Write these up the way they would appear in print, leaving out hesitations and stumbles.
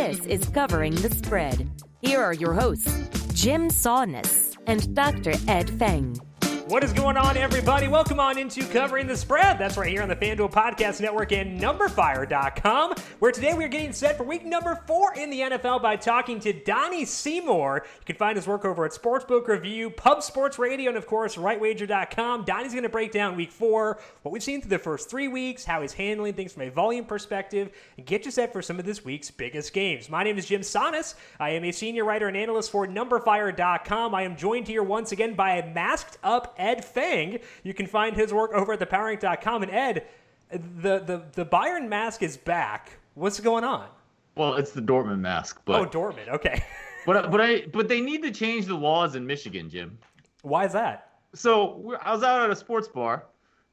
This is Covering the Spread. Here are your hosts, Jim Saunders and Dr. Ed Feng. What is going on, everybody? Welcome on into Covering the Spread. That's right here on the FanDuel Podcast Network and numberFire.com, where today we're getting set for week number 4 in the NFL by talking to Donnie Seymour. You can find his work over at Sportsbook Review, Pub Sports Radio, and of course, RightWager.com. Donnie's going to break down week 4, what we've seen through the first 3 weeks, how he's handling things from a volume perspective, and get you set for some of this week's biggest games. My name is Jim Saunders. I am a senior writer and analyst for numberFire.com. I am joined here once again by a masked up Ed Feng. You can find his work over at thepowerrank.com. And Ed, the Bayern mask is back. What's going on? Well, it's the Dortmund mask. But, Dortmund. Okay. but they need to change the laws in Michigan, Jim. Why is that? So I was out at a sports bar,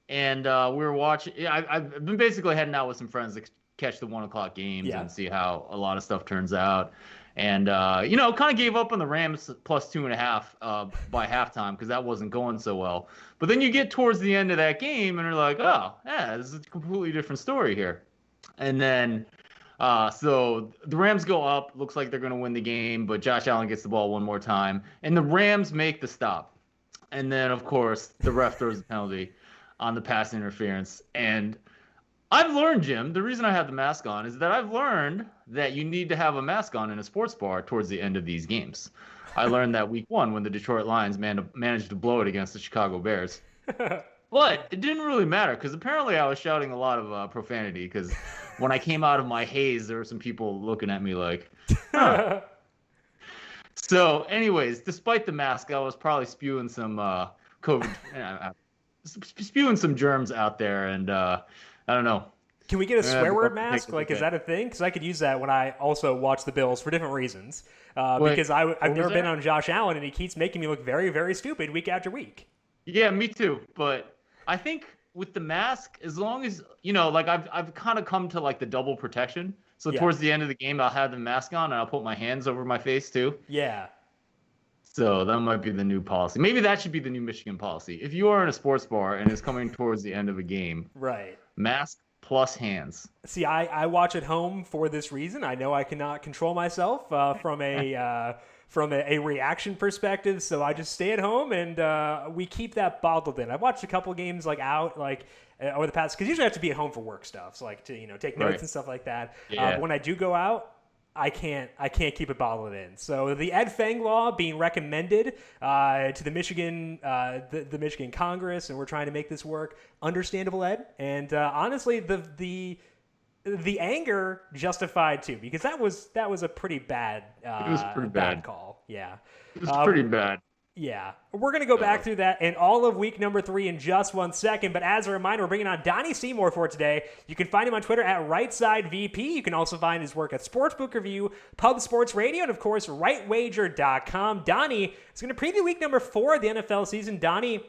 and we were watching. I've been basically heading out with some friends to catch the 1 o'clock games and see how a lot of stuff turns out. And, kind of gave up on the Rams plus 2.5 by halftime because that wasn't going so well. But then you get towards the end of that game and you're like, oh, yeah, this is a completely different story here. And then so the Rams go up. Looks like they're going to win the game, but Josh Allen gets the ball one more time. And the Rams make the stop. And then, of course, the ref throws the penalty on the pass interference. And I've learned, Jim, the reason I have the mask on is that I've learned that you need to have a mask on in a sports bar towards the end of these games. I learned that week 1 when the Detroit Lions managed to blow it against the Chicago Bears. But it didn't really matter because apparently I was shouting a lot of profanity because when I came out of my haze, there were some people looking at me like, huh. So anyways, despite the mask, I was probably spewing some COVID, spewing some germs out there, and I don't know. Can we get a swear word mask? Like, is that a thing? Because I could use that when I also watch the Bills for different reasons. Because I've never been on Josh Allen, and he keeps making me look very, very stupid week after week. Yeah, me too. But I think with the mask, as long as, I've kind of come to like the double protection. So towards the end of the game, I'll have the mask on, and I'll put my hands over my face too. Yeah. So that might be the new policy. Maybe that should be the new Michigan policy. If you are in a sports bar and it's coming towards the end of a game, right, mask plus hands. See, I watch at home for this reason. I know I cannot control myself from a reaction perspective, so I just stay at home and we keep that bottled in. I've watched a couple games over the past, because usually I have to be at home for work stuff, so like to take notes and stuff like that. Yeah. But when I do go out, I can't keep it bottled in. So the Ed Feng law being recommended to the Michigan the Michigan Congress, and we're trying to make this work. Understandable, Ed, and honestly, the anger justified too, because that was a pretty bad it was pretty bad call. Yeah, it was pretty bad. Yeah, we're going to go back through that and all of week number 3 in just 1 second. But as a reminder, we're bringing on Donnie Seymour for today. You can find him on Twitter at RightSideVP. You can also find his work at Sportsbook Review, Pub Sports Radio, and of course, RightWager.com. Donnie is going to preview week number 4 of the NFL season. Donnie,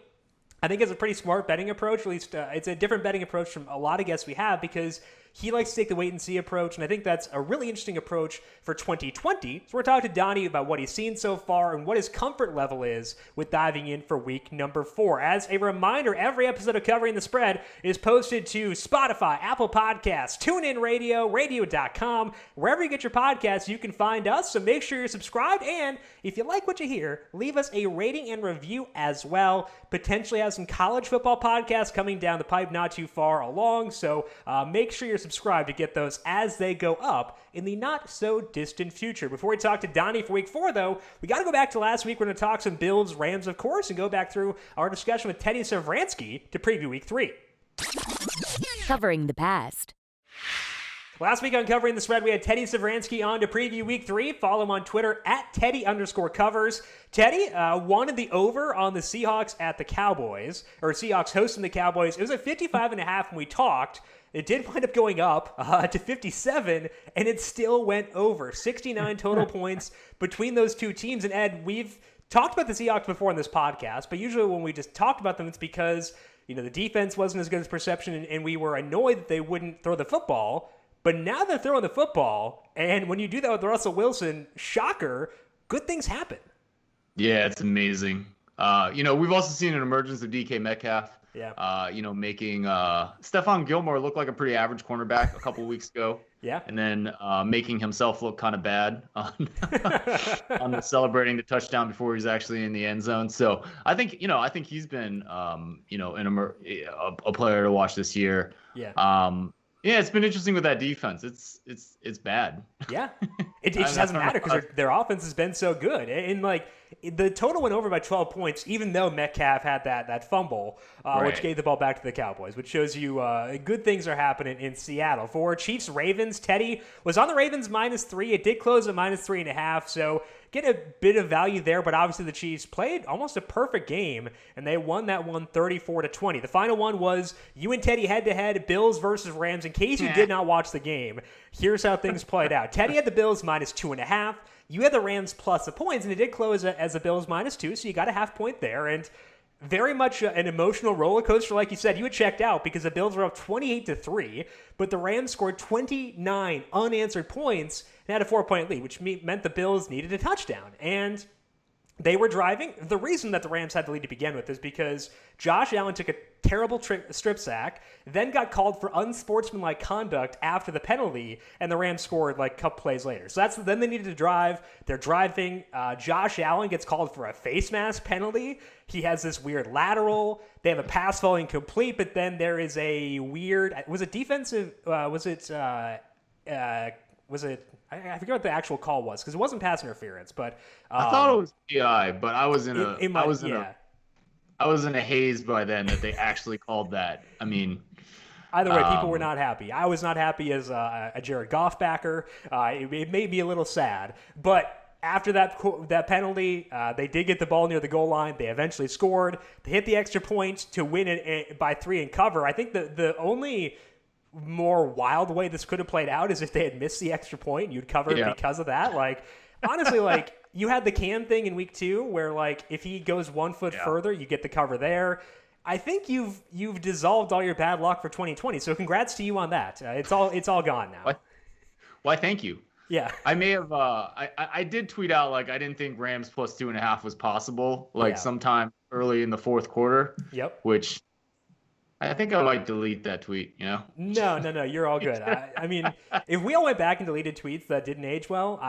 I think, has a pretty smart betting approach. At least it's a different betting approach from a lot of guests we have because he likes to take the wait-and-see approach, and I think that's a really interesting approach for 2020. So we're talking to Donnie about what he's seen so far and what his comfort level is with diving in for week number 4. As a reminder, every episode of Covering the Spread is posted to Spotify, Apple Podcasts, TuneIn Radio, Radio.com. Wherever you get your podcasts, you can find us, so make sure you're subscribed, and if you like what you hear, leave us a rating and review as well. Potentially have some college football podcasts coming down the pipe not too far along, so make sure you're subscribed to get those as they go up in the not-so-distant future. Before we talk to Donnie for week 4, though, we got to go back to last week. We're going to talk some Bills, Rams, of course, and go back through our discussion with Teddy Savransky to preview week 3. Covering the past. Last week on Covering the Spread, we had Teddy Savransky on to preview week 3. Follow him on Twitter at Teddy_covers. Teddy wanted the over on the Seahawks at the Cowboys, or Seahawks hosting the Cowboys. It was at 55.5 when we talked. It did wind up going up to 57, and it still went over. 69 total points between those two teams. And Ed, we've talked about the Seahawks before on this podcast, but usually when we just talked about them, it's because the defense wasn't as good as perception, and we were annoyed that they wouldn't throw the football. But now they're throwing the football, and when you do that with Russell Wilson, shocker, good things happen. Yeah, it's amazing. We've also seen an emergence of DK Metcalf. Making Stephon Gilmore look like a pretty average cornerback a couple weeks ago. Yeah. And then making himself look kind of bad on celebrating the touchdown before he's actually in the end zone. So I think he's been, a player to watch this year. Yeah. It's been interesting with that defense. It's bad. Yeah. It just hasn't mattered because their offense has been so good. And the total went over by 12 points, even though Metcalf had that fumble, which gave the ball back to the Cowboys, which shows you good things are happening in Seattle. For Chiefs-Ravens, Teddy was on the Ravens -3. It did close at -3.5, so get a bit of value there, but obviously the Chiefs played almost a perfect game, and they won that one 34-20. The final one was you and Teddy head-to-head, Bills versus Rams. In case you did not watch the game, here's how things played out. Teddy had the Bills -2.5. You had the Rams plus the points, and it did close as the Bills -2, so you got a half point there. And very much an emotional roller coaster, like you said. You had checked out because the Bills were up 28-3, but the Rams scored 29 unanswered points and had a 4-point lead, which meant the Bills needed a touchdown. And they were driving. The reason that the Rams had the lead to begin with is because Josh Allen took a terrible strip sack, then got called for unsportsmanlike conduct after the penalty, and the Rams scored a couple plays later. So then they needed to drive. They're driving. Josh Allen gets called for a face mask penalty. He has this weird lateral. They have a pass falling complete, but then there is a weird. Was it defensive? Was it? I forget what the actual call was because it wasn't pass interference, but I thought it was PI, but I was in a haze by then that they actually called that. I mean, either way, people were not happy. I was not happy as a Jared Goff backer. It made me a little sad, but after that penalty, they did get the ball near the goal line. They eventually scored. They hit the extra point to win it by 3 and cover. I think the only more wild way this could have played out is if they had missed the extra point and you'd cover it because of that. Honestly, you had the Cam thing in week 2 where if he goes 1 foot further, you get the cover there. I think you've dissolved all your bad luck for 2020. So congrats to you on that. It's all gone now. Why thank you. Yeah. I may have I did tweet out I didn't think Rams plus 2.5 was possible sometime early in the fourth quarter. Yep. Which I think I might delete that tweet, No, you're all good. I mean, if we all went back and deleted tweets that didn't age well,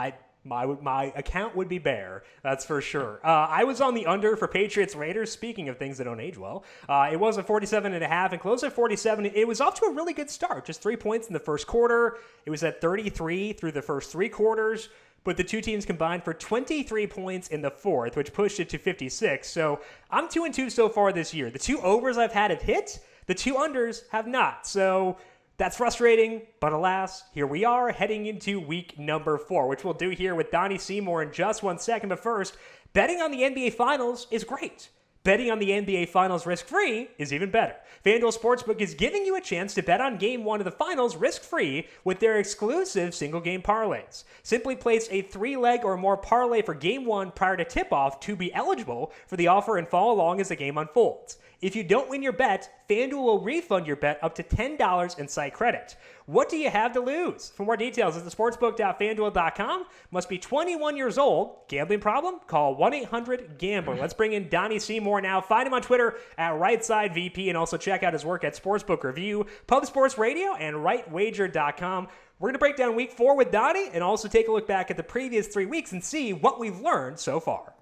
my account would be bare. That's for sure. I was on the under for Patriots Raiders. Speaking of things that don't age well, it was a 47.5 and closed at 47. It was off to a really good start. Just 3 points in the first quarter. It was at 33 through the first 3 quarters. But the two teams combined for 23 points in the fourth, which pushed it to 56. So I'm 2-2 so far this year. The 2 overs I've had have hit. The 2 unders have not. So that's frustrating, but alas, here we are heading into week number 4, which we'll do here with Donnie Seymour in just 1 second. But first, betting on the NBA Finals is great. Betting on the NBA Finals risk-free is even better. FanDuel Sportsbook is giving you a chance to bet on Game 1 of the Finals risk-free with their exclusive single-game parlays. Simply place a 3-leg or more parlay for Game 1 prior to tip-off to be eligible for the offer and follow along as the game unfolds. If you don't win your bet, FanDuel will refund your bet up to $10 in site credit. What do you have to lose? For more details, visit sportsbook.fanduel.com. Must be 21 years old. Gambling problem? Call 1-800-GAMBLER. Let's bring in Donnie Seymour now. Find him on Twitter at RightSideVP and also check out his work at Sportsbook Review, Pub Sports Radio, and RightWager.com. We're going to break down week 4 with Donnie and also take a look back at the previous 3 weeks and see what we've learned so far.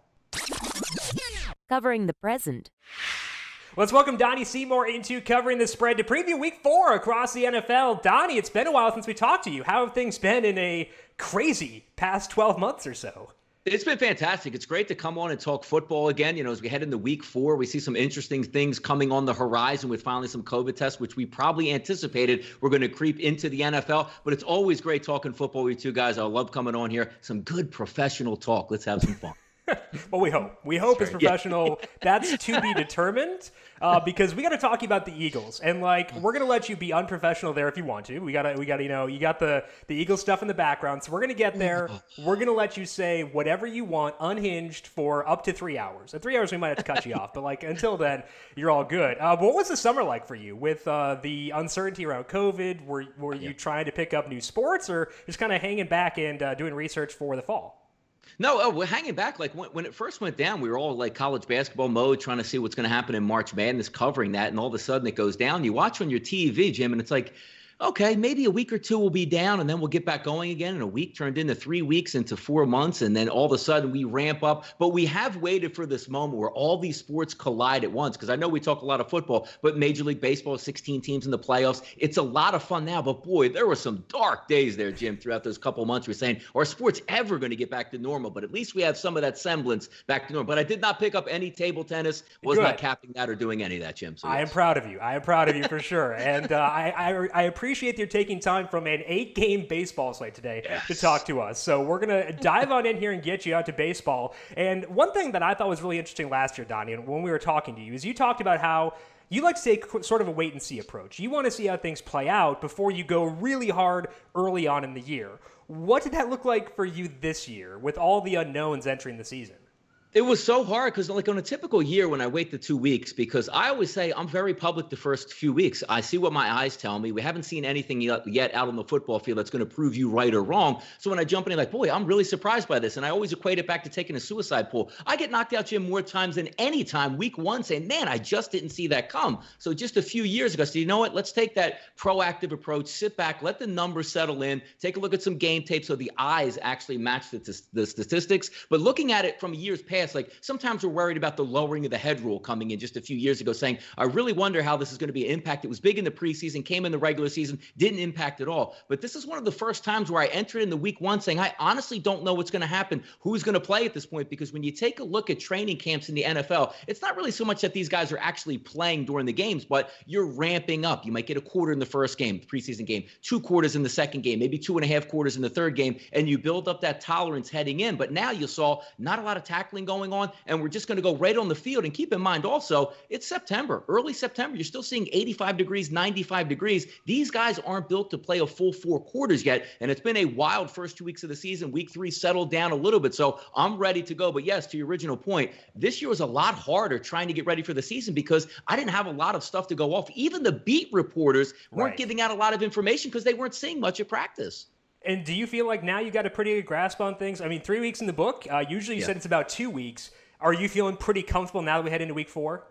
Covering the present. Let's welcome Donnie Seymour into Covering the Spread to preview week 4 across the NFL. Donnie, it's been a while since we talked to you. How have things been in a crazy past 12 months or so? It's been fantastic. It's great to come on and talk football again. As we head into week 4, we see some interesting things coming on the horizon with finally some COVID tests, which we probably anticipated were going to creep into the NFL. But it's always great talking football with you two guys. I love coming on here. Some good professional talk. Let's have some fun. Well, we hope. We hope it's professional. Yeah. That's to be determined because we got to talk about the Eagles. And, we're going to let you be unprofessional there if you want to. We got you got the Eagles stuff in the background. So we're going to get there. We're going to let you say whatever you want unhinged for up to 3 hours. At 3 hours, we might have to cut you off. But, until then, you're all good. What was the summer like for you with the uncertainty around COVID? Were you trying to pick up new sports or just kind of hanging back and doing research for the fall? No, we're hanging back. Like when it first went down, we were all like college basketball mode, trying to see what's going to happen in March Madness, covering that. And all of a sudden it goes down. You watch on your TV, Jim, and it's like, okay, maybe a week or two will be down and then we'll get back going again. And a week turned into 3 weeks, into 4 months. And then all of a sudden we ramp up. But we have waited for this moment where all these sports collide at once. Because I know we talk a lot of football, but Major League Baseball, 16 teams in the playoffs. It's a lot of fun now. But boy, there were some dark days there, Jim, throughout those couple months. We're saying, are sports ever going to get back to normal? But at least we have some of that semblance back to normal. But I did not pick up any table tennis, was not capping that or doing any of that, Jim. So I am proud of you. I am proud of you for sure. And I appreciate you taking time from an 8-game baseball slate today to talk to us. So we're going to dive on in here and get you out to baseball. And one thing that I thought was really interesting last year, Donnie, and when we were talking to you, is you talked about how you like to take sort of a wait-and-see approach. You want to see how things play out before you go really hard early on in the year. What did that look like for you this year with all the unknowns entering the season? It was so hard because, like, on a typical year when I wait the 2 weeks, because I always say I'm very public the first few weeks. I see what my eyes tell me. We haven't seen anything yet out on the football field that's going to prove you right or wrong. So when I jump in, like, boy, I'm really surprised by this. And I always equate it back to taking a suicide pool. I get knocked out, Jim, more times than any time week one saying, man, I just didn't see that come. So just a few years ago, so you know what? Let's take that proactive approach, sit back, let the numbers settle in, take a look at some game tape so the eyes actually match the statistics. But looking at it from years past, like sometimes we're worried about the lowering of the head rule coming in just a few years ago, saying, I really wonder how this is going to be an impact. It was big in the preseason, came in the regular season, didn't impact at all. But this is one of the first times where I entered in the week one saying, I honestly don't know what's going to happen, who's going to play at this point, because when you take a look at training camps in the NFL, it's not really so much that these guys are actually playing during the games, but you're ramping up. You might get a quarter in the first game, the preseason game, 2 quarters in the second game, maybe 2.5 quarters in the third game, and you build up that tolerance heading in. But now you saw not a lot of tackling going on, and we're just going to go right on the field. And keep in mind also, it's September, early September. You're still seeing 85 degrees, 95 degrees. These guys aren't built to play a full 4 quarters yet, and it's been a wild first 2 weeks of the season. Week 3 settled down a little bit, so I'm ready to go. But yes, to your original point, this year was a lot harder trying to get ready for the season because I didn't have a lot of stuff to go off. Even the beat reporters weren't giving out a lot of information because they weren't seeing much at practice. And do you feel like now you got a pretty good grasp on things? I mean, 3 weeks in the book. Usually you said it's about 2 weeks. Are you feeling pretty comfortable now that we head into week 4?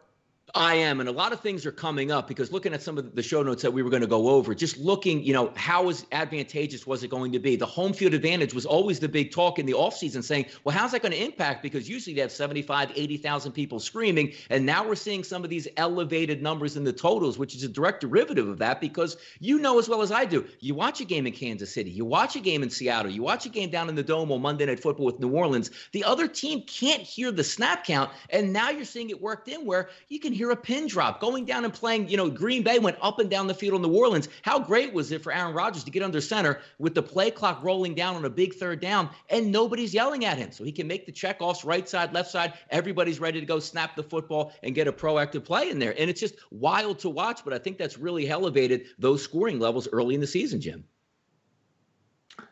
I am, and a lot of things are coming up because looking at some of the show notes that we were going to go over, just looking, how advantageous was it going to be? The home field advantage was always the big talk in the offseason saying, well, how's that going to impact? Because usually they have 75, 80,000 people screaming, and now we're seeing some of these elevated numbers in the totals, which is a direct derivative of that because you know as well as I do, you watch a game in Kansas City, you watch a game in Seattle, you watch a game down in the Dome on Monday Night Football with New Orleans, the other team can't hear the snap count, and now you're seeing it worked in where you can hear a pin drop going down and playing. Green Bay went up and down the field on New Orleans. How great was it for Aaron Rodgers to get under center with the play clock rolling down on a big third down and nobody's yelling at him, so he can make the checkoffs right side, left side. Everybody's ready to go snap the football and get a proactive play in there, and it's just wild to watch. But I think that's really elevated those scoring levels early in the season, Jim.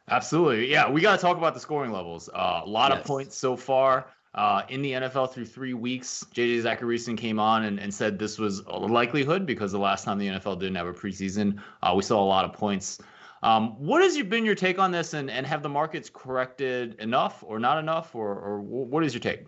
Absolutely. Yeah, we got to talk about the scoring levels. A lot of points so far. In the NFL through 3 weeks, J.J. Zacharyson came on and said this was a likelihood because the last time the NFL didn't have a preseason, we saw a lot of points. What has been your take on this, and have the markets corrected enough or not enough, or what is your take?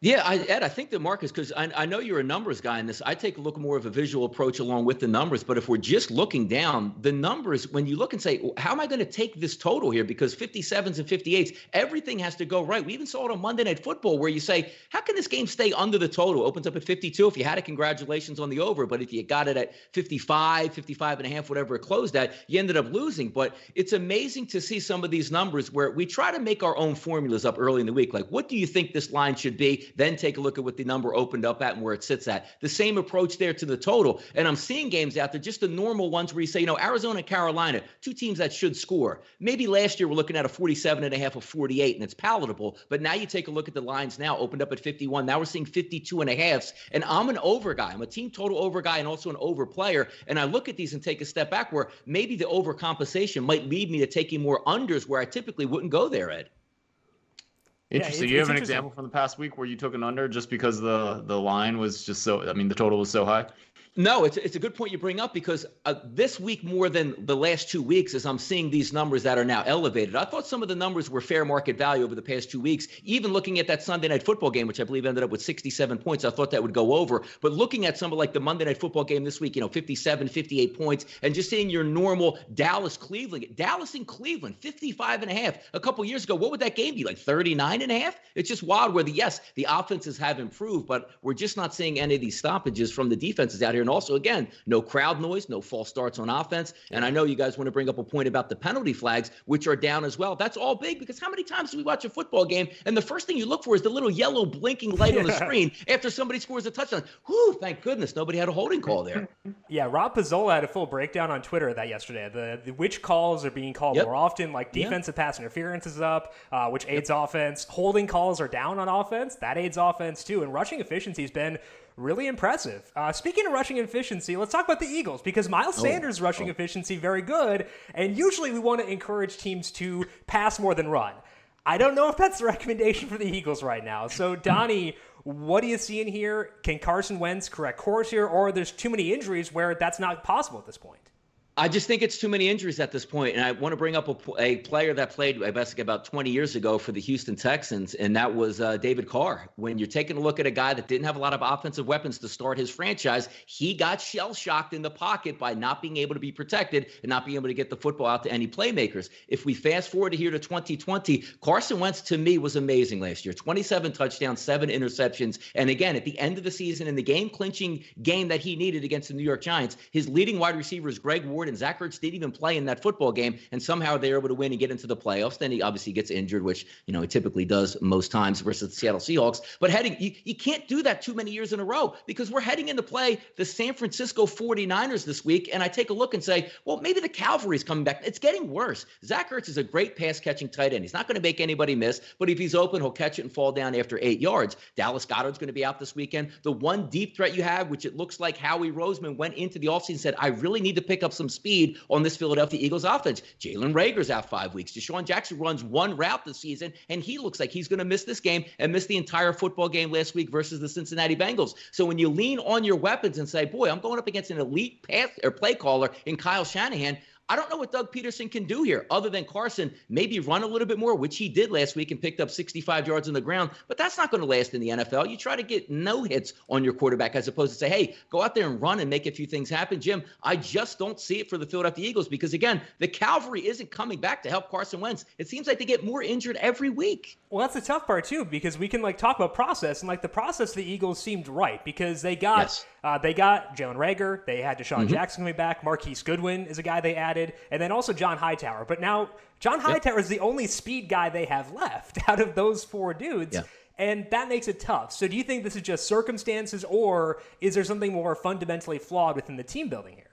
Yeah, Ed, I think the markets, because I know you're a numbers guy in this. I take a look more of a visual approach along with the numbers. But if we're just looking down, the numbers, when you look and say, how am I going to take this total here? Because 57s and 58s, everything has to go right. We even saw it on Monday Night Football where you say, how can this game stay under the total? Opens up at 52. If you had it, congratulations on the over. But if you got it at 55, 55 and a half, whatever it closed at, you ended up losing. But it's amazing to see some of these numbers where we try to make our own formulas up early in the week. Like, what do you think this line should be? Then take a look at what the number opened up at and where it sits at. The same approach there to the total. And I'm seeing games out there, just the normal ones where you say, Arizona and Carolina, 2 teams that should score. Maybe last year we're looking at a 47.5 or 48, and it's palatable. But now you take a look at the lines now, opened up at 51. Now we're seeing 52.5. And I'm an over guy. I'm a team total over guy and also an over player. And I look at these and take a step back where maybe the overcompensation might lead me to taking more unders where I typically wouldn't go there, Ed. Interesting. You have an example from the past week where you took an under just because the line was just the total was so high? No, it's a good point you bring up because this week more than the last 2 weeks as I'm seeing these numbers that are now elevated. I thought some of the numbers were fair market value over the past 2 weeks. Even looking at that Sunday Night Football game, which I believe ended up with 67 points, I thought that would go over. But looking at some of like the Monday Night Football game this week, 57, 58 points, and just seeing your normal Dallas and Cleveland, 55.5. A couple years ago, what would that game be? Like 39.5? It's just wild where the offenses have improved, but we're just not seeing any of these stoppages from the defenses out here. And also, again, no crowd noise, no false starts on offense. And I know you guys want to bring up a point about the penalty flags, which are down as well. That's all big because how many times do we watch a football game and the first thing you look for is the little yellow blinking light on the screen after somebody scores a touchdown? Whew, thank goodness nobody had a holding call there. Yeah, Rob Pizzola had a full breakdown on Twitter of that yesterday. The which calls are being called more often, like defensive pass interference is up, which aids offense. Holding calls are down on offense. That aids offense too. And rushing efficiency has been really impressive. Speaking of rushing efficiency, let's talk about the Eagles because Miles Sanders' rushing efficiency very good, and usually we want to encourage teams to pass more than run. I don't know if that's the recommendation for the Eagles right now. So, Donnie, what are you seeing here? Can Carson Wentz correct course here, or there's too many injuries where that's not possible at this point? I just think it's too many injuries at this point, and I want to bring up a player that played basically about 20 years ago for the Houston Texans, and that was David Carr. When you're taking a look at a guy that didn't have a lot of offensive weapons to start his franchise, he got shell-shocked in the pocket by not being able to be protected and not being able to get the football out to any playmakers. If we fast forward here to 2020, Carson Wentz, to me, was amazing last year. 27 touchdowns, 7 interceptions, and again, at the end of the season, in the game-clinching game that he needed against the New York Giants, his leading wide receiver is Greg Ward, and Zach Ertz didn't even play in that football game, and somehow they were able to win and get into the playoffs. Then he obviously gets injured, which he typically does most times versus the Seattle Seahawks. But you can't do that too many years in a row because we're heading into play the San Francisco 49ers this week, and I take a look and say, well, maybe the Cavalry's coming back. It's getting worse. Zach Ertz is a great pass-catching tight end. He's not going to make anybody miss, but if he's open, he'll catch it and fall down after 8 yards. Dallas Goddard's going to be out this weekend. The one deep threat you have, which it looks like Howie Roseman went into the offseason and said, I really need to pick up some speed on this Philadelphia Eagles offense. Jalen Reagor's out 5 weeks. Deshaun Jackson runs one route this season, and he looks like he's going to miss this game and miss the entire football game last week versus the Cincinnati Bengals. So when you lean on your weapons and say, boy, I'm going up against an elite pass or play caller in Kyle Shanahan, I don't know what Doug Peterson can do here other than Carson maybe run a little bit more, which he did last week and picked up 65 yards on the ground. But that's not going to last in the NFL. You try to get no hits on your quarterback as opposed to say, hey, go out there and run and make a few things happen. Jim, I just don't see it for the Philadelphia Eagles because, again, the Cavalry isn't coming back to help Carson Wentz. It seems like they get more injured every week. Well, that's the tough part, too, because we can talk about process. And the process of the Eagles seemed right because they got Jalen Reagor. They had Deshaun Jackson coming back. Marquise Goodwin is a guy they added. And then also John Hightower. But now John Hightower is the only speed guy they have left out of those 4 dudes. Yeah. And that makes it tough. So do you think this is just circumstances, or is there something more fundamentally flawed within the team building here?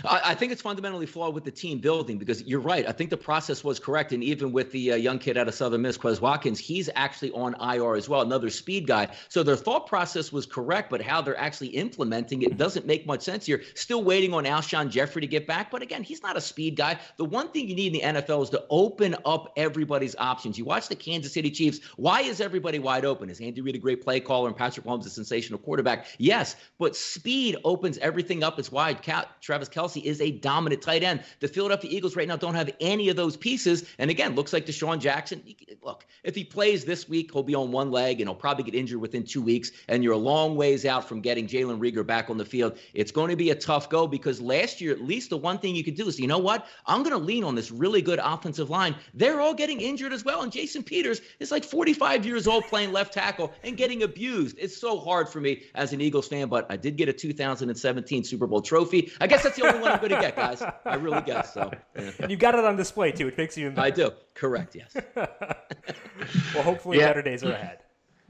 I think it's fundamentally flawed with the team building because you're right. I think the process was correct. And even with the young kid out of Southern Miss, Quez Watkins, he's actually on IR as well, another speed guy. So their thought process was correct, but how they're actually implementing it doesn't make much sense here. Still waiting on Alshon Jeffrey to get back. But again, he's not a speed guy. The one thing you need in the NFL is to open up everybody's options. You watch the Kansas City Chiefs. Why is everybody wide open? Is Andy Reid a great play caller and Patrick Mahomes a sensational quarterback? Yes, but speed opens everything up. It's wide. Travis Kelce is a dominant tight end. The Philadelphia Eagles right now don't have any of those pieces. And again, looks like Deshaun Jackson, look, if he plays this week, he'll be on one leg and he'll probably get injured within 2 weeks. And you're a long ways out from getting Jalen Reagor back on the field. It's going to be a tough go because last year, at least the one thing you could do is, you know what? I'm going to lean on this really good offensive line. They're all getting injured as well. And Jason Peters is like 45 years old playing left tackle and getting abused. It's so hard for me as an Eagles fan, but I did get a 2017 Super Bowl trophy. I guess that's the only one I'm going to get, guys. I really guess so. Yeah. And you've got it on display too. It makes you. I do. Correct. Yes. Well, hopefully better days are ahead.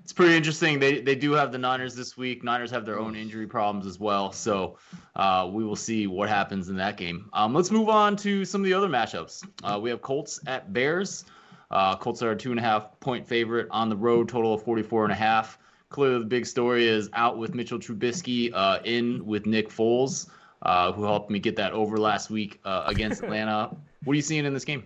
It's pretty interesting. They do have the Niners this week. Niners have their own injury problems as well. So we will see what happens in that game. Let's move on to some of the other matchups. We have Colts at Bears. Colts are a 2.5-point favorite on the road, total of 44.5. Clearly the big story is out with Mitchell Trubisky, in with Nick Foles. Who helped me get that over last week against Atlanta. What are you seeing in this game?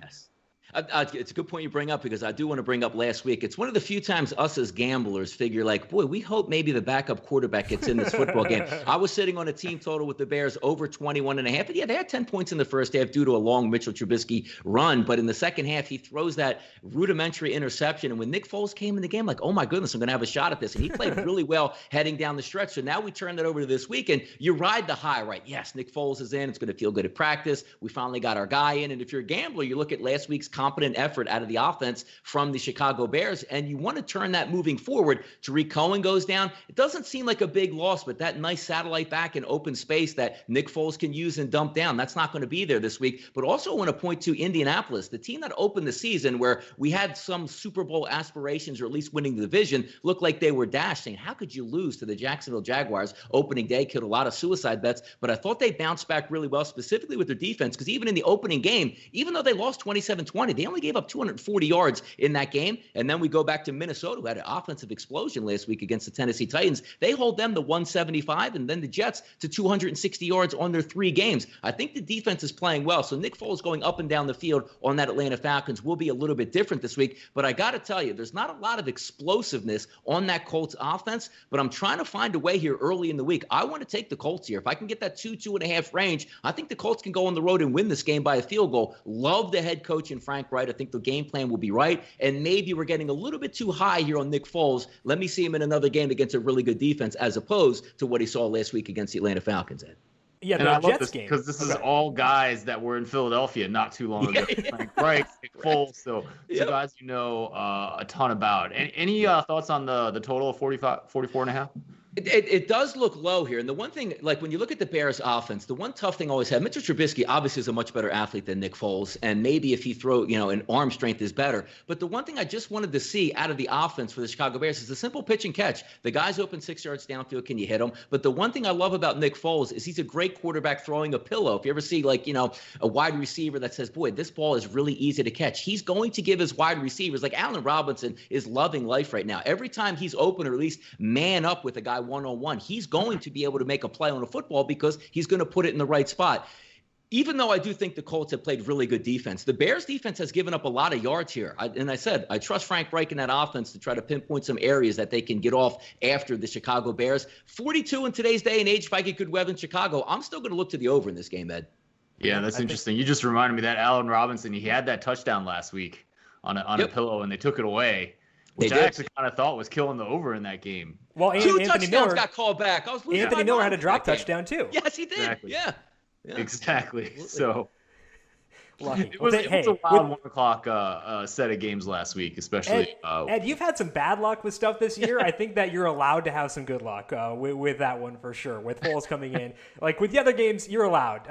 It's a good point you bring up, because I do want to bring up last week. It's one of the few times us as gamblers figure like, boy, we hope maybe the backup quarterback gets in this football game. I was sitting on a team total with the Bears over 21.5. And yeah, they had 10 points in the first half due to a long Mitchell Trubisky run. But in the second half, he throws that rudimentary interception. And when Nick Foles came in the game, like, oh my goodness, I'm going to have a shot at this. And he played really well heading down the stretch. So now we turn that over to this week, and you ride the high, right? Yes, Nick Foles is in. It's going to feel good at practice. We finally got our guy in. And if you're a gambler, you look at last week's competent effort out of the offense from the Chicago Bears, and you want to turn that moving forward. Tariq Cohen goes down. It doesn't seem like a big loss, but that nice satellite back in open space that Nick Foles can use and dump down, that's not going to be there this week. But also want to point to Indianapolis, the team that opened the season where we had some Super Bowl aspirations, or at least winning the division, looked like they were dashed, saying, how could you lose to the Jacksonville Jaguars? Opening day killed a lot of suicide bets, but I thought they bounced back really well, specifically with their defense, because even in the opening game, even though they lost 27-20, they only gave up 240 yards in that game. And then we go back to Minnesota, who had an offensive explosion last week against the Tennessee Titans. They hold them to 175, and then the Jets to 260 yards on their 3 games. I think the defense is playing well. So Nick Foles going up and down the field on that Atlanta Falcons will be a little bit different this week. But I got to tell you, there's not a lot of explosiveness on that Colts offense, but I'm trying to find a way here early in the week. I want to take the Colts here. If I can get that 2.5 range, I think the Colts can go on the road and win this game by a field goal. Love the head coach in Frank Wright. I think the game plan will be right. And maybe we're getting a little bit too high here on Nick Foles. Let me see him in another game against a really good defense, as opposed to what he saw last week against the Atlanta Falcons, Ed. Yeah, and the I love Jets this game, because this is all guys that were in Philadelphia not too long ago. Frank Wright, Nick Foles, so guys you know a ton about. Any thoughts on the total of 44.5? It does look low here. And the one thing, like when you look at the Bears offense, the one tough thing I always had, Mitchell Trubisky obviously is a much better athlete than Nick Foles. And maybe if he an arm strength is better. But the one thing I just wanted to see out of the offense for the Chicago Bears is a simple pitch and catch. The guy's open 6 yards downfield. Can you hit him? But the one thing I love about Nick Foles is he's a great quarterback throwing a pillow. If you ever see a wide receiver that says, boy, this ball is really easy to catch, he's going to give his wide receivers, like Allen Robinson is loving life right now. Every time he's open, or at least man up with a guy one-on-one, he's going to be able to make a play on a football because he's going to put it in the right spot. Even though I do think the Colts have played really good defense, the Bears defense has given up a lot of yards here. I trust Frank Reich in that offense to try to pinpoint some areas that they can get off after the Chicago Bears. 42 in today's day and age, if I get good weather in Chicago, I'm still going to look to the over in this game, Ed. Yeah, that's interesting. You just reminded me that Allen Robinson, he had that touchdown last week on a pillow, and they took it away. Which I actually kind of thought was killing the over in that game. Well, Anthony touchdowns Miller got called back. Anthony Miller had a drop touchdown too. Yes, he did. Exactly. Yeah. Exactly. Absolutely. So lucky. it was a wild 1 o'clock set of games last week, especially. Ed, you've had some bad luck with stuff this year. I think that you're allowed to have some good luck with that one for sure. With Foles coming in, like with the other games, you're allowed.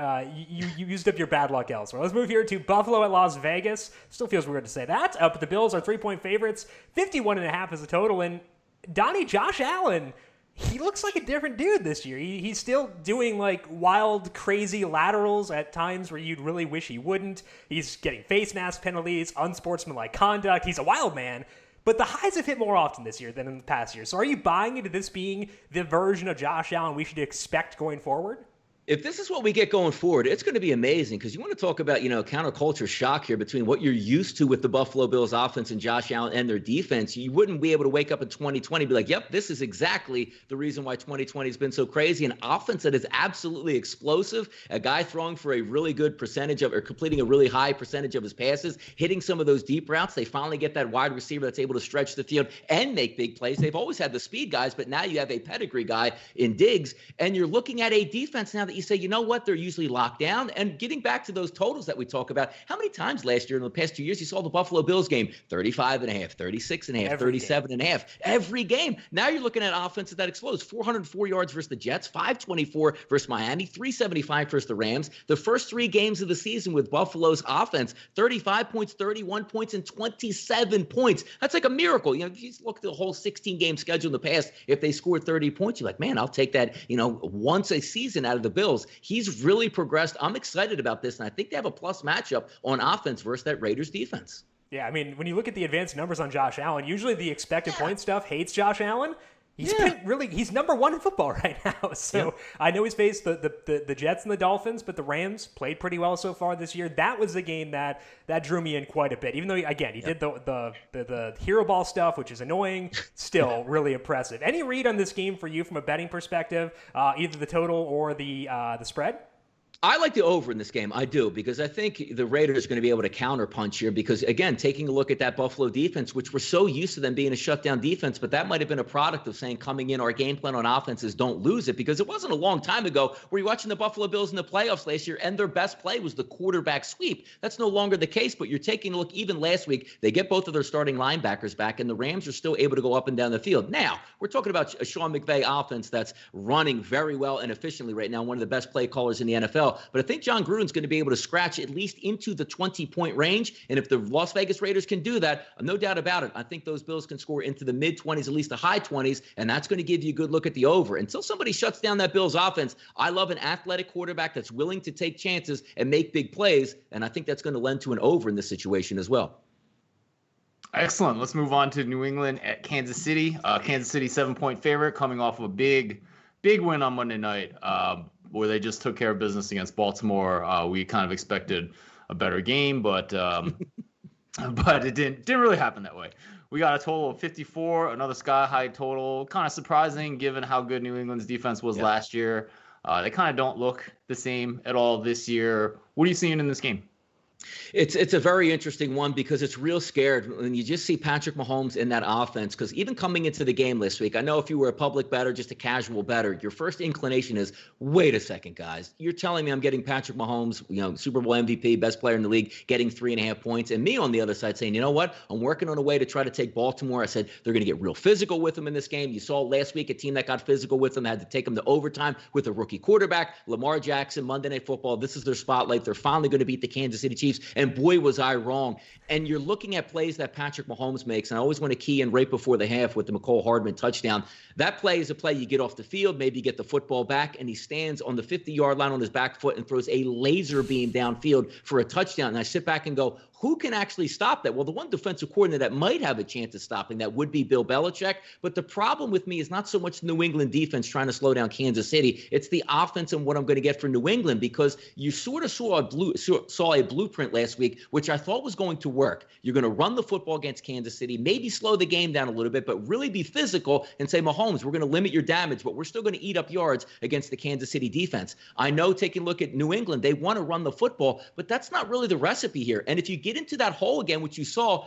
You used up your bad luck elsewhere. Let's move here to Buffalo at Las Vegas. Still feels weird to say that. But the Bills are 3-point favorites. 51.5 is the total. And Josh Allen, he looks like a different dude this year. He's still doing like wild, crazy laterals at times where you'd really wish he wouldn't. He's getting face mask penalties, unsportsmanlike conduct. He's a wild man. But the highs have hit more often this year than in the past year. So are you buying into this being the version of Josh Allen we should expect going forward? If this is what we get going forward, it's going to be amazing, because you want to talk about, counterculture shock here between what you're used to with the Buffalo Bills offense and Josh Allen and their defense. You wouldn't be able to wake up in 2020 and be like, yep, this is exactly the reason why 2020 has been so crazy. An offense that is absolutely explosive, a guy throwing for a really good percentage or completing a really high percentage of his passes, hitting some of those deep routes. They finally get that wide receiver that's able to stretch the field and make big plays. They've always had the speed guys, but now you have a pedigree guy in Diggs, and you're looking at a defense now that you say, you know what, they're usually locked down. And getting back to those totals that we talk about, how many times last year in the past 2 years you saw the Buffalo Bills game 35.5, 36.5, 37.5 every game? Now you're looking at offenses that explodes. 404 yards versus the Jets, 524 versus Miami, 375 versus the Rams. The first 3 games of the season with Buffalo's offense, 35 points, 31 points, and 27 points. That's like a miracle. If you look at the whole 16-game schedule in the past, if they scored 30 points, you're like, man, I'll take that, once a season out of the Bills. He's really progressed. I'm excited about this, and I think they have a plus matchup on offense versus that Raiders defense. Yeah, I mean, when you look at the advanced numbers on Josh Allen, usually the expected point stuff hates Josh Allen. He's number one in football right now. So I know he's faced the Jets and the Dolphins, but the Rams played pretty well so far this year. That was a game that drew me in quite a bit. Even though, he did the hero ball stuff, which is annoying, still really impressive. Any read on this game for you from a betting perspective, either the total or the spread? I like the over in this game. I do, because I think the Raiders are going to be able to counterpunch here because, again, taking a look at that Buffalo defense, which we're so used to them being a shutdown defense, but that might have been a product of saying coming in, our game plan on offense is don't lose it, because it wasn't a long time ago where you're watching the Buffalo Bills in the playoffs last year and their best play was the quarterback sweep. That's no longer the case, but you're taking a look even last week. They get both of their starting linebackers back and the Rams are still able to go up and down the field. Now, we're talking about a Sean McVay offense that's running very well and efficiently right now, one of the best play callers in the NFL. But I think John Gruden's going to be able to scratch at least into the 20-point range. And if the Las Vegas Raiders can do that, no doubt about it, I think those Bills can score into the mid-20s, at least the high 20s, and that's going to give you a good look at the over. Until somebody shuts down that Bills offense, I love an athletic quarterback that's willing to take chances and make big plays, and I think that's going to lend to an over in this situation as well. Excellent. Let's move on to New England at Kansas City. Kansas City 7-point favorite coming off of a big win on Monday night. Where they just took care of business against Baltimore. We kind of expected a better game, but it didn't really happen that way. We got a total of 54, another sky-high total. Kind of surprising given how good New England's defense was last year. They kind of don't look the same at all this year. What are you seeing in this game? It's a very interesting one because it's real scared when you just see Patrick Mahomes in that offense. Because even coming into the game this week, I know if you were a public bettor, just a casual bettor, your first inclination is, wait a second, guys. You're telling me I'm getting Patrick Mahomes, Super Bowl MVP, best player in the league, getting 3.5 points. And me on the other side saying, you know what? I'm working on a way to try to take Baltimore. I said they're going to get real physical with them in this game. You saw last week a team that got physical with them, had to take them to overtime with a rookie quarterback. Lamar Jackson, Monday Night Football. This is their spotlight. They're finally going to beat the Kansas City Chiefs. And boy, was I wrong. And you're looking at plays that Patrick Mahomes makes, and I always want to key in right before the half with the McCole Hardman touchdown. That play is a play you get off the field, maybe you get the football back, and he stands on the 50-yard line on his back foot and throws a laser beam downfield for a touchdown. And I sit back and go, who can actually stop that? Well, the one defensive coordinator that might have a chance of stopping that would be Bill Belichick. But the problem with me is not so much the New England defense trying to slow down Kansas City. It's the offense and what I'm going to get for New England, because you sort of saw a blueprint last week, which I thought was going to work. You're going to run the football against Kansas City, maybe slow the game down a little bit, but really be physical and say, Mahomes, we're going to limit your damage, but we're still going to eat up yards against the Kansas City defense. I know, taking a look at New England, they want to run the football, but that's not really the recipe here. And if you get into that hole again, which you saw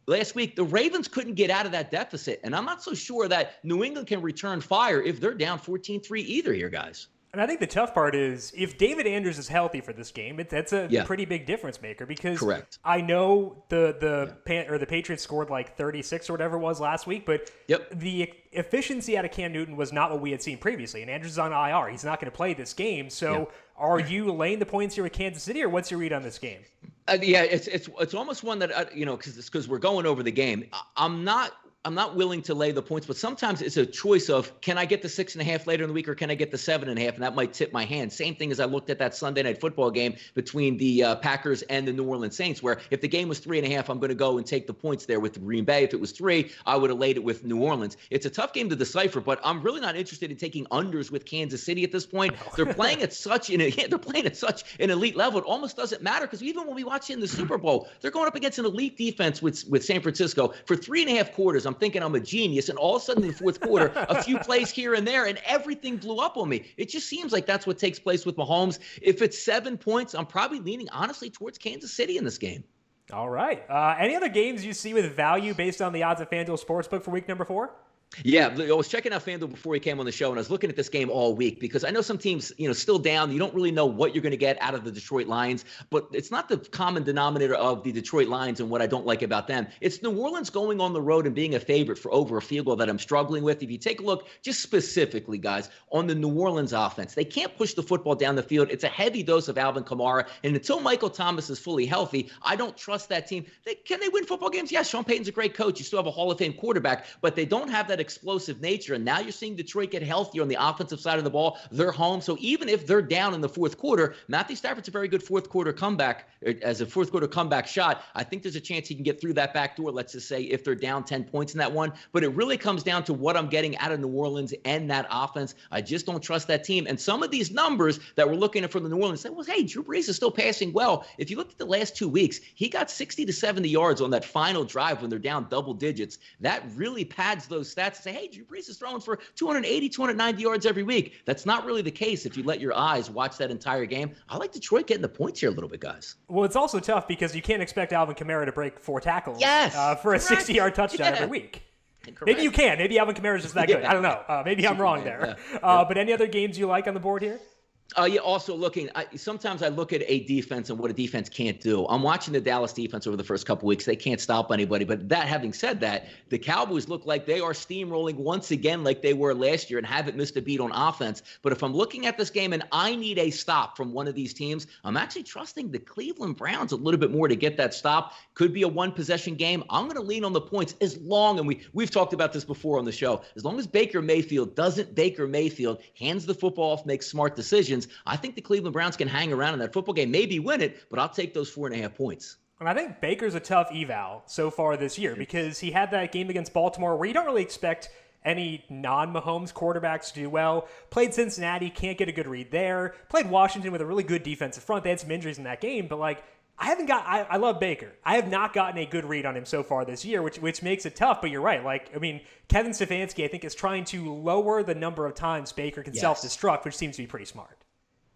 last week, the Ravens couldn't get out of that deficit. And I'm not so sure that New England can return fire if they're down 14-3 either here, guys. And I think the tough part is if David Andrews is healthy for this game, that's a pretty big difference maker, because Correct. I know the Patriots scored like 36 or whatever it was last week, but the efficiency out of Cam Newton was not what we had seen previously. And Andrews is on IR. He's not going to play this game. So are you laying the points here with Kansas City, or what's your read on this game? It's almost one that, because we're going over the game. I'm not willing to lay the points, but sometimes it's a choice of, can I get the 6.5 later in the week, or can I get the 7.5? And that might tip my hand. Same thing as I looked at that Sunday Night Football game between the Packers and the New Orleans Saints, where if the game was 3.5, I'm going to go and take the points there with Green Bay. If it was 3, I would have laid it with New Orleans. It's a tough game to decipher, but I'm really not interested in taking unders with Kansas City at this point. They're playing at such an elite level. It almost doesn't matter, because even when we watch it in the Super Bowl, they're going up against an elite defense with San Francisco for 3.5 quarters. I'm thinking I'm a genius, and all of a sudden in the fourth quarter, a few plays here and there, and everything blew up on me. It just seems like that's what takes place with Mahomes. If it's 7 points, I'm probably leaning honestly towards Kansas City in this game. All right. Any other games you see with value based on the odds of FanDuel Sportsbook for week number 4? Yeah, I was checking out FanDuel before he came on the show, and I was looking at this game all week because I know some teams, still down. You don't really know what you're going to get out of the Detroit Lions, but it's not the common denominator of the Detroit Lions and what I don't like about them. It's New Orleans going on the road and being a favorite for over a field goal that I'm struggling with. If you take a look just specifically, guys, on the New Orleans offense, they can't push the football down the field. It's a heavy dose of Alvin Kamara, and until Michael Thomas is fully healthy, I don't trust that team. Can they win football games? Yes, Sean Payton's a great coach. You still have a Hall of Fame quarterback, but they don't have that explosive nature. And now you're seeing Detroit get healthier on the offensive side of the ball. They're home. So even if they're down in the fourth quarter, Matthew Stafford's a very good fourth quarter comeback shot. I think there's a chance he can get through that back door, let's just say, if they're down 10 points in that one. But it really comes down to what I'm getting out of New Orleans and that offense. I just don't trust that team. And some of these numbers that we're looking at from the New Orleans say, well, hey, Drew Brees is still passing well. If you look at the last 2 weeks, he got 60 to 70 yards on that final drive when they're down double digits. That really pads those stats and say, hey, Drew Brees is throwing for 280, 290 yards every week. That's not really the case if you let your eyes watch that entire game. I like Detroit getting the points here a little bit, guys. Well, it's also tough because you can't expect Alvin Kamara to break 4 tackles for a 60-yard touchdown every week. Correct. Maybe you can. Maybe Alvin Kamara's just that good. I don't know. Maybe I'm wrong there. But any other games you like on the board here? Also looking, sometimes I look at a defense and what a defense can't do. I'm watching the Dallas defense over the first couple weeks. They can't stop anybody. But having said that, the Cowboys look like they are steamrolling once again like they were last year and haven't missed a beat on offense. But if I'm looking at this game and I need a stop from one of these teams, I'm actually trusting the Cleveland Browns a little bit more to get that stop. Could be a one-possession game. I'm going to lean on the points as long, and we've talked about this before on the show, as long as Baker Mayfield hands the football off, makes smart decisions, I think the Cleveland Browns can hang around in that football game, maybe win it, but I'll take those 4.5 points. And I think Baker's a tough eval so far this year because he had that game against Baltimore where you don't really expect any non-Mahomes quarterbacks to do well. Played Cincinnati, can't get a good read there. Played Washington with a really good defensive front. They had some injuries in that game, but I love Baker. I have not gotten a good read on him so far this year, which makes it tough, but you're right. Kevin Stefanski, I think, is trying to lower the number of times Baker can self-destruct, which seems to be pretty smart.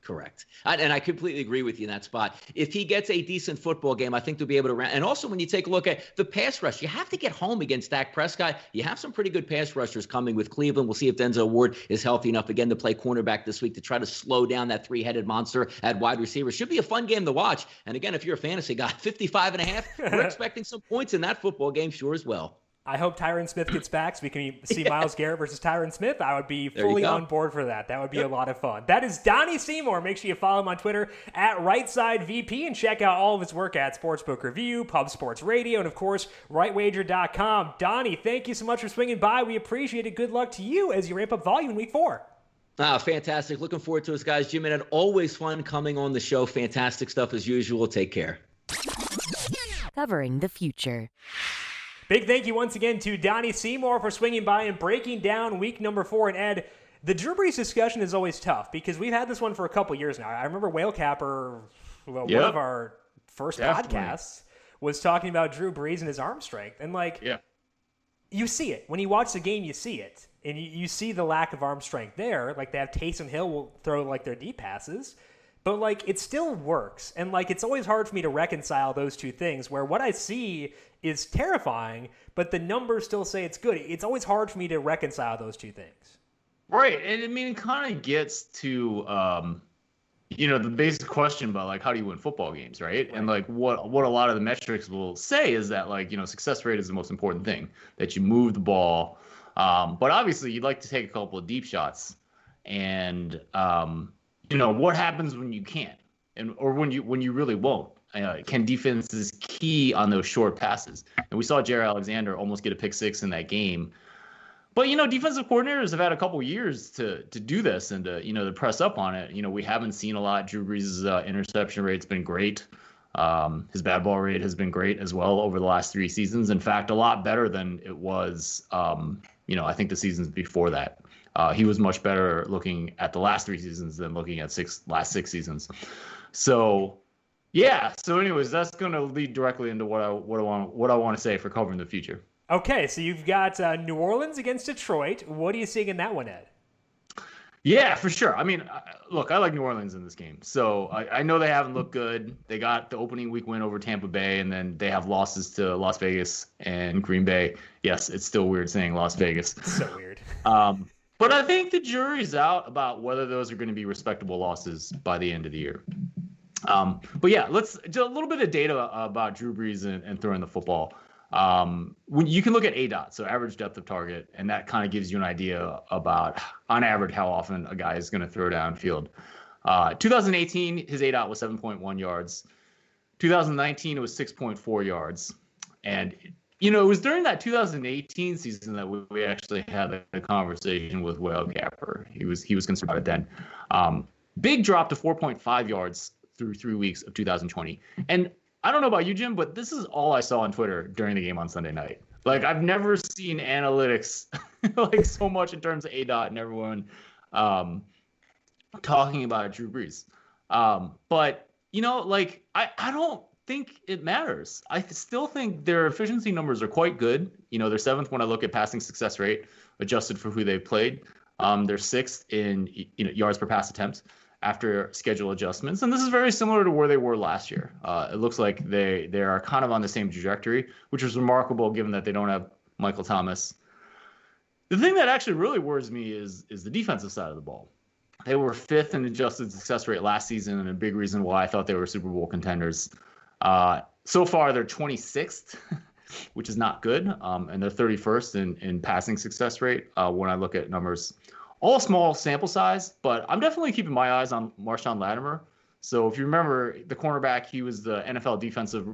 Correct. And I completely agree with you in that spot. If he gets a decent football game, I think they'll be able to run. And also when you take a look at the pass rush, you have to get home against Dak Prescott. You have some pretty good pass rushers coming with Cleveland. We'll see if Denzel Ward is healthy enough again to play cornerback this week to try to slow down that three-headed monster at wide receiver. Should be a fun game to watch. And again, if you're a fantasy guy, 55.5, we're expecting some points in that football game sure as well. I hope Tyron Smith gets back so we can see Myles Garrett versus Tyron Smith. I would be fully on board for that. That would be a lot of fun. That is Donnie Seymour. Make sure you follow him on Twitter at RightSideVP and check out all of his work at Sportsbook Review, Pub Sports Radio, and, of course, RightWager.com. Donnie, thank you so much for swinging by. We appreciate it. Good luck to you as you ramp up volume in Week 4. Fantastic. Looking forward to us, guys. Jim, and always fun coming on the show. Fantastic stuff as usual. Take care. Covering the future. Big thank you once again to Donnie Seymour for swinging by and breaking down week number 4. And Ed, the Drew Brees discussion is always tough because we've had this one for a couple years now. I remember Whale Capper, one of our first podcasts, was talking about Drew Brees and his arm strength. And you see it. When you watch the game, you see it. And you see the lack of arm strength there. Like they have Taysom Hill will throw their deep passes. But it still works. And it's always hard for me to reconcile those two things where what I see is terrifying, but the numbers still say it's good. It's always hard for me to reconcile those two things. Right. And it kind of gets to, the basic question about how do you win football games, right? And what a lot of the metrics will say is that success rate is the most important thing, that you move the ball. But obviously you'd like to take a couple of deep shots and, what happens when you can't or when you really won't? Can defenses key on those short passes? And we saw Jair Alexander almost get a pick six in that game. But, defensive coordinators have had a couple years to do this and to press up on it. We haven't seen a lot. Drew Brees' interception rate's been great. His bad ball rate has been great as well over the last 3 seasons. In fact, a lot better than it was, I think the seasons before that. He was much better looking at the last 3 seasons than looking at last 6 seasons. So, yeah. So, anyways, that's going to lead directly into what I want to say for covering the future. Okay, so you've got New Orleans against Detroit. What are you seeing in that one, Ed? Yeah, for sure. I mean, look, I like New Orleans in this game. So I know they haven't looked good. They got the opening week win over Tampa Bay, and then they have losses to Las Vegas and Green Bay. Yes, it's still weird saying Las Vegas. So weird. But I think the jury's out about whether those are going to be respectable losses by the end of the year. But yeah, let's do a little bit of data about Drew Brees and throwing the football. When you can look at ADOT, so average depth of target, and that kind of gives you an idea about, on average, how often a guy is going to throw downfield. 2018, his ADOT was 7.1 yards. 2019, it was 6.4 yards. And it was during that 2018 season that we actually had a conversation with Whale Capper. He was concerned about it then. Big drop to 4.5 yards through 3 weeks of 2020. And I don't know about you, Jim, but this is all I saw on Twitter during the game on Sunday night. Like, I've never seen analytics like so much in terms of ADOT and everyone talking about Drew Brees. But, I don't think it matters. I still think their efficiency numbers are quite good. They're seventh when I look at passing success rate, adjusted for who they've played. They're sixth in yards per pass attempt after schedule adjustments. And this is very similar to where they were last year. It looks like they are kind of on the same trajectory, which is remarkable given that they don't have Michael Thomas. The thing that actually really worries me is the defensive side of the ball. They were fifth in adjusted success rate last season, and a big reason why I thought they were Super Bowl contenders. So far, they're 26th, which is not good, and they're 31st in passing success rate when I look at numbers. All small sample size, but I'm definitely keeping my eyes on Marshawn Lattimore. So if you remember the cornerback, he was the NFL defensive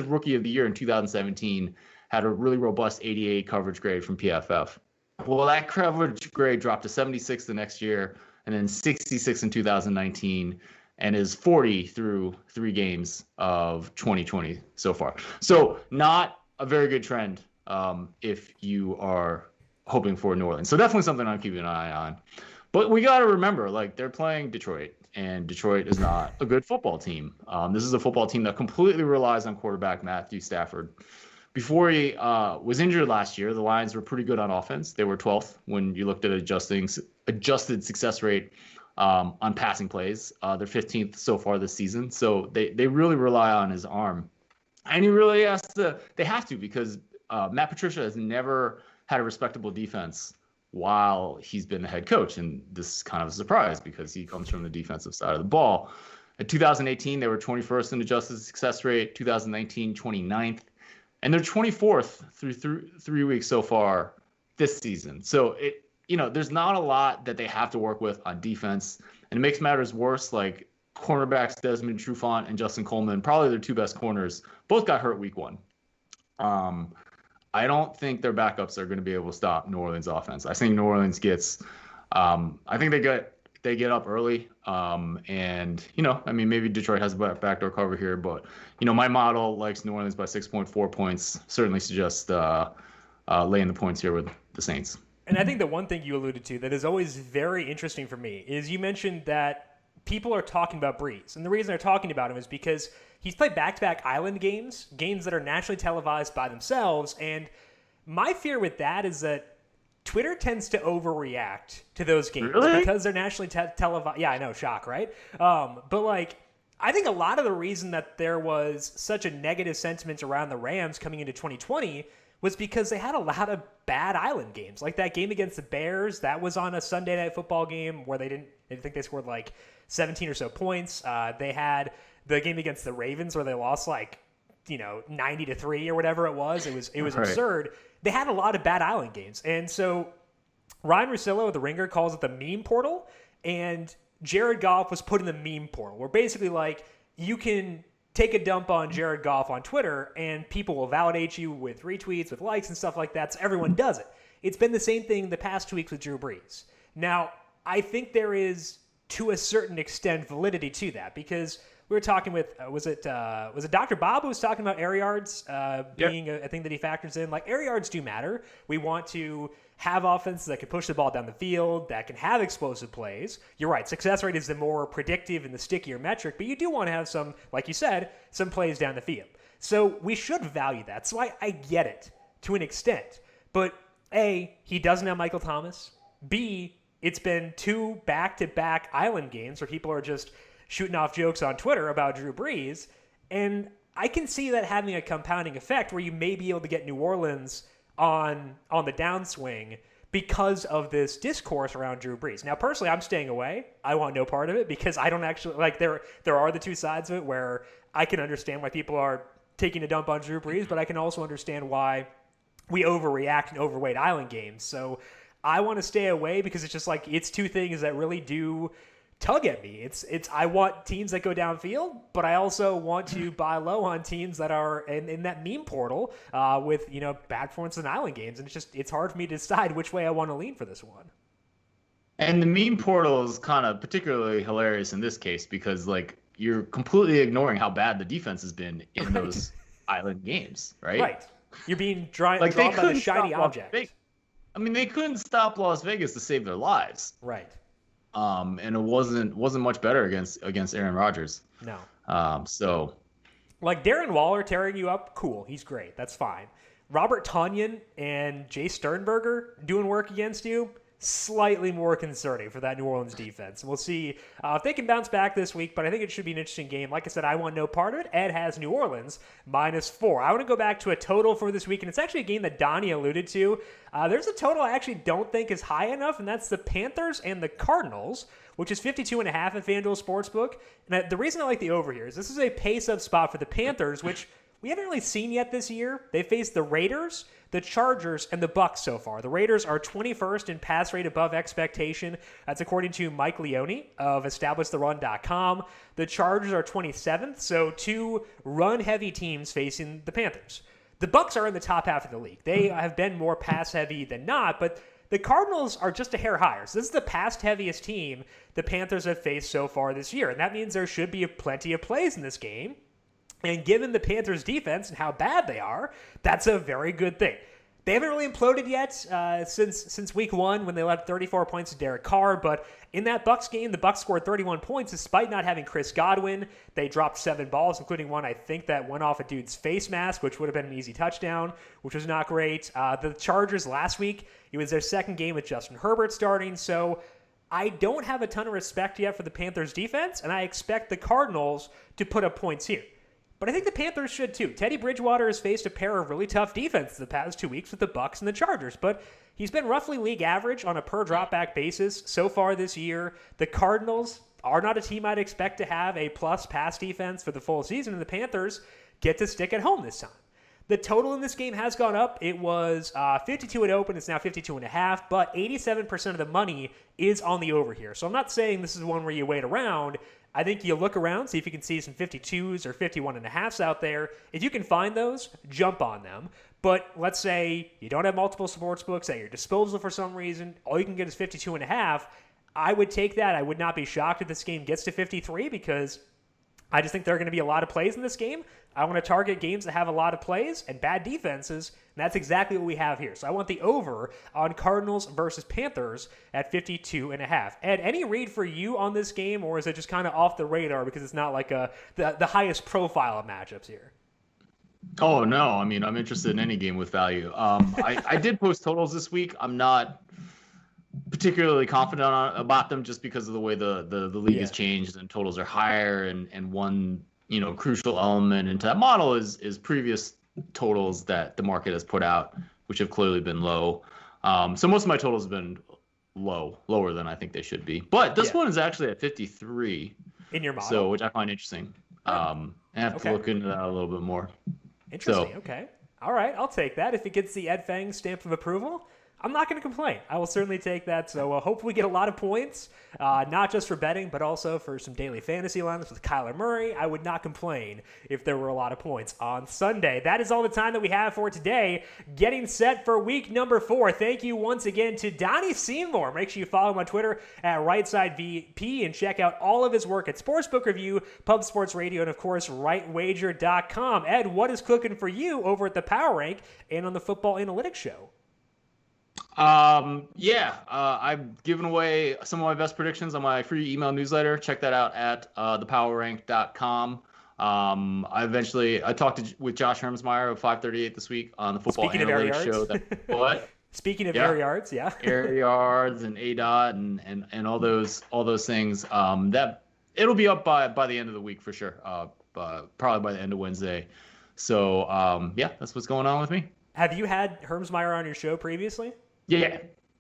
rookie of the year in 2017, had a really robust 88 coverage grade from PFF. Well, that coverage grade dropped to 76 the next year, and then 66 in 2019, and is 40 through 3 games of 2020 so far. So not a very good trend if you are hoping for New Orleans. So definitely something I'm keeping an eye on. But we got to remember, they're playing Detroit, and Detroit is not a good football team. This is a football team that completely relies on quarterback Matthew Stafford. Before he was injured last year, the Lions were pretty good on offense. They were 12th when you looked at adjusted success rate on passing plays. They're 15th so far this season. So they really rely on his arm. And he really they have to, because Matt Patricia has never had a respectable defense while he's been the head coach. And this is kind of a surprise because he comes from the defensive side of the ball. In 2018, they were 21st in adjusted success rate, 2019, 29th. And they're 24th through 3 weeks so far this season. So there's not a lot that they have to work with on defense. And it makes matters worse, like cornerbacks Desmond Trufant and Justin Coleman, probably their 2 best corners, both got hurt week 1. I don't think their backups are going to be able to stop New Orleans offense. I think New Orleans gets I think they get up early. Maybe Detroit has a backdoor cover here, but my model likes New Orleans by 6.4 points. Certainly suggests laying the points here with the Saints. And I think the one thing you alluded to that is always very interesting for me is you mentioned that people are talking about Brees. And the reason they're talking about him is because he's played back-to-back island games that are nationally televised by themselves. And my fear with that is that Twitter tends to overreact to those games because they're nationally televised. Yeah, I know, shock, right? But I think a lot of the reason that there was such a negative sentiment around the Rams coming into 2020 was because they had a lot of bad island games. Like that game against the Bears, that was on a Sunday Night Football game where I think they scored 17 or so points. They had the game against the Ravens where they lost 90-3 or whatever it was. It was right. Absurd. They had a lot of bad island games. And so Ryan Russillo, the Ringer, calls it the meme portal. And Jared Goff was put in the meme portal, where basically you can take a dump on Jared Goff on Twitter and people will validate you with retweets, with likes and stuff like that. So everyone does it. It's been the same thing the past 2 weeks with Drew Brees. Now, I think there is, to a certain extent, validity to that, because we were talking with, was it Dr. Bob who was talking about air yards being a thing that he factors in? Air yards do matter. We want to have offenses that can push the ball down the field, that can have explosive plays. You're right. Success rate is the more predictive and the stickier metric, but you do want to have some, like you said, some plays down the field. So we should value that. So I get it to an extent. But A, he doesn't have Michael Thomas. B, it's been 2 back-to-back island games where people are just shooting off jokes on Twitter about Drew Brees. And I can see that having a compounding effect where you may be able to get New Orleans on the downswing because of this discourse around Drew Brees. Now, personally, I'm staying away. I want no part of it because I don't actually there are the 2 sides of it where I can understand why people are taking a dump on Drew Brees, but I can also understand why we overreact and overweight island games. So I want to stay away because it's just it's 2 things that really do tug at me. It's I want teams that go downfield, but I also want to buy low on teams that are in that meme portal with bad performance in island games, and it's hard for me to decide which way I want to lean for this one. And the meme portal is kind of particularly hilarious in this case because you're completely ignoring how bad the defense has been in those island games, right? Right. You're being drawn by the shiny object. They couldn't stop Las Vegas to save their lives. Right. And it wasn't much better against Aaron Rodgers. No. So Darren Waller tearing you up, cool. He's great. That's fine. Robert Tonyan and Jay Sternberger doing work against you, slightly more concerning for that New Orleans defense. We'll see if they can bounce back this week, but I think it should be an interesting game. Like I said, I want no part of it. Ed has New Orleans -4. I want to go back to a total for this week, and it's actually a game that Donnie alluded to. There's a total I actually don't think is high enough, and that's the Panthers and the Cardinals, which is 52.5 at FanDuel Sportsbook. And the reason I like the over here is this is a pace-up spot for the Panthers, which we haven't really seen yet this year. They faced the Raiders, the Chargers, and the Bucs so far. The Raiders are 21st in pass rate above expectation. That's according to Mike Leone of EstablishTheRun.com. The Chargers are 27th, so two run-heavy teams facing the Panthers. The Bucs are in the top half of the league. They have been more pass-heavy than not, but the Cardinals are just a hair higher. So this is the pass-heaviest team the Panthers have faced so far this year, and that means there should be plenty of plays in this game. And given the Panthers' defense and how bad they are, that's a very good thing. They haven't really imploded yet since week 1 when they led 34 points to Derek Carr. But in that Bucs game, the Bucs scored 31 points despite not having Chris Godwin. They dropped 7 balls, including one, I think, that went off a dude's face mask, which would have been an easy touchdown, which was not great. The Chargers last week, it was their second game with Justin Herbert starting. So I don't have a ton of respect yet for the Panthers' defense, and I expect the Cardinals to put up points here. But I think the Panthers should too. Teddy Bridgewater has faced a pair of really tough defenses the past 2 weeks with the Bucs and the Chargers, but he's been roughly league average on a per dropback basis so far this year. The Cardinals are not a team I'd expect to have a plus pass defense for the full season, and the Panthers get to stick at home this time. The total in this game has gone up. It was 52 at open. It's now 52.5, but 87% of the money is on the over here. So I'm not saying this is one where you wait around. I think you look around, see if you can see some 52s or 51.5s out there. If you can find those, jump on them. But let's say you don't have multiple sports books at your disposal for some reason. All you can get is 52.5. I would take that. I would not be shocked if this game gets to 53 because I just think there are going to be a lot of plays in this game. I want to target games that have a lot of plays and bad defenses, and that's exactly what we have here. So I want the over on Cardinals versus Panthers at 52.5. Ed, any read for you on this game, or is it just kind of off the radar because it's not like the highest profile of matchups here? Oh, no. I'm interested in any game with value. I did post totals this week. I'm not particularly confident about them just because of the way the league has changed and totals are higher, and one crucial element into that model is previous totals that the market has put out, which have clearly been low. So most of my totals have been lower than I think they should be. But this one is actually at 53 in your model, so which I find interesting. I have to look into that a little bit more. Interesting. Okay. All right. I'll take that. If it gets the Ed Feng stamp of approval, I'm not going to complain. I will certainly take that. So hopefully get a lot of points, not just for betting, but also for some daily fantasy lineups with Kyler Murray. I would not complain if there were a lot of points on Sunday. That is all the time that we have for today. Getting set for week number 4. Thank you once again to Donnie Seymour. Make sure you follow him on Twitter at RightSideVP and check out all of his work at Sportsbook Review, Pub Sports Radio, and of course, RightWager.com. Ed, what is cooking for you over at the Power Rank and on the Football Analytics Show? I've given away some of my best predictions on my free email newsletter. Check that out at thepowerrank.com. I talked with Josh Hermsmeyer of 538 this week on the Football Analytics Show. What? Speaking of air yards, air yards and ADOT and all those things. That it'll be up by the end of the week for sure. Probably by the end of Wednesday. So that's what's going on with me. Have you had Hermsmeyer on your show previously? Yeah.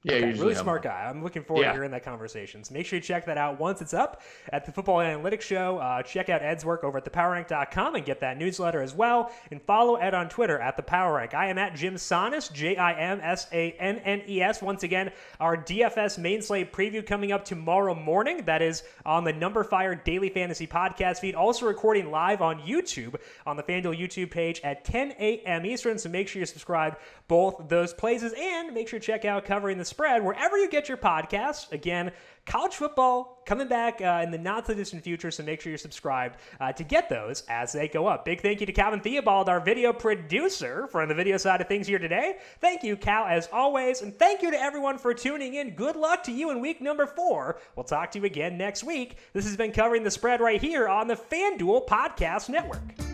Yeah, okay, usually really smart guy. I'm looking forward to hearing that conversation. So make sure you check that out once it's up at the Football Analytics Show. Check out Ed's work over at thepowerrank.com and get that newsletter as well. And follow Ed on Twitter at thepowerrank. I am at Jim Sannes, JimSannes. Once again, our DFS main slate preview coming up tomorrow morning. That is on the numberFire Daily Fantasy Podcast feed. Also recording live on YouTube on the FanDuel YouTube page at 10 a.m. Eastern. So make sure you subscribe both those places and make sure to check out Covering the Spread wherever you get your podcasts. Again, college football coming back in the not-so-distant future, so make sure you're subscribed to get those as they go up. Big thank you to Calvin Theobald, our video producer, for the video side of things here today. Thank you, Cal, as always, and thank you to everyone for tuning in. Good luck to you in week number 4. We'll talk to you again next week. This has been Covering the Spread right here on the FanDuel Podcast Network.